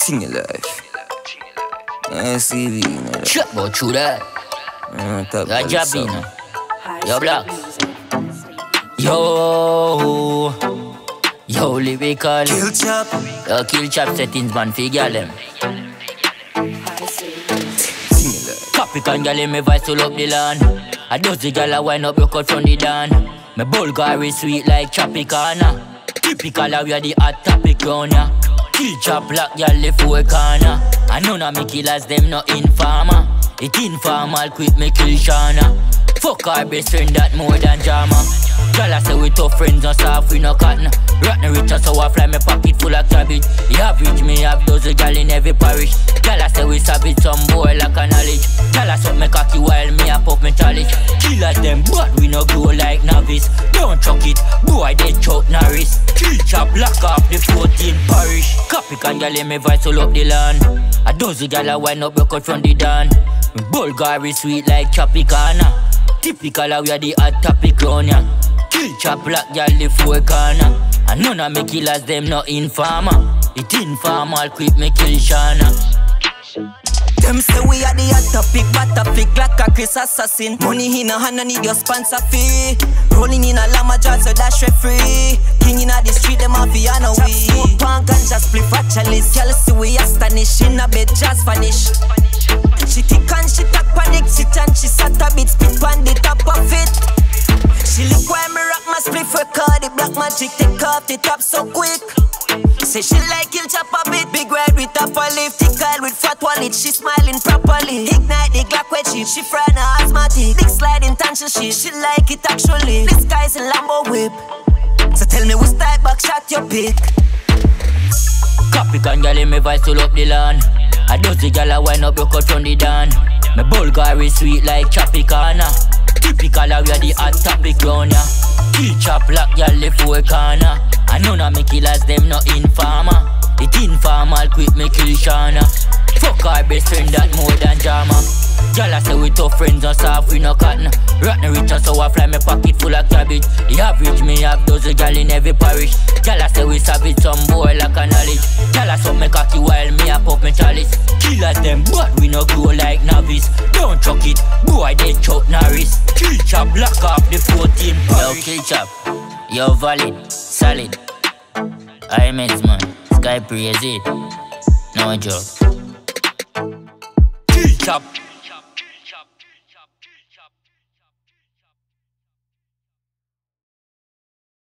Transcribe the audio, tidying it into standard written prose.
Ting life. CV. Shut about through that. Got job in. Yo, Black. Yo, lyrical. Kill chop. Yo, kill chop settings, man. Figure them. Capricorn gal me voice to up the land. I does the gal a wind up broke out from the dan. Me Bulgari sweet like Tropicana. Typical of we are the hot topic round ya. Kill chop black gal the four corner. And none of me killers them no informer. It informal quick me kill Shana. Fuck our best friend that more than drama. Gal say we tough friends no soft we no cotton. Rotten rich so I fly me pocket full of cabbage. The average me have dozen gal in every parish. Gal say we savage some boy like a knowledge. Gal suck me cocky while me a pop me chalice. Killers them but we no grow like novice. Don't chuck it, boy they choke Norris. Kill chop lock off the 14 parish. Capricorn gal me voice all up the land. A dozen gal a wind up broke out from the dan. Bulgari sweet like Tropicana. Typical of we are the hot topic round ya. Kill chop black gal the four corner. And none of me killers them no informer. It informal quick me kill Shana. Them say we are the hot topic, but topic like a Chris assassin. Money in a hand, I need your sponsor fee. Rolling in a llama jar, so dash free. King in the street, them mafia no we. Smoke punk and just split fractionless. Y'all see we astonish in a bed, just vanish. She tick and she talk panic, she and she sat a bit, spit on the top of it. She lick while me rock my split record, the black magic take off the top so quick. Say she like kill chop a bit, big ride with a lift, tickle with fat wallet, she smiling properly. Ignite the Glock with she fried her asthmatic. Dick sliding tension, she like it actually. This guy's a Lambo whip, so tell me who's type back shot your pick. Capricorn gal me voice to up the land. I does the gal a wind up broke out from the dan. Me Bulgari sweet like Tropicana. Typical of we are the hot topic round ya. Kill chop black gal the four corner. And none of me killers them no informer. It informal quick me kill Shana. Fuck our best friend that more than drama. Gal say we tough friends no soft we no cotton. Rotten rich so I fly me pocket full of cabbage. The average me have dozen gal in every parish. Gal say we savage some boy like a knowledge. Gal suck me cocky while me a pop me chalice. Killers them but we no grow like novice. Don't chuck it, boy they choke Norris. Kill chop block off the 14 parish. Yo kill chop, yo valid, solid. I miss man, Sky praise it. No joke. Kill chop.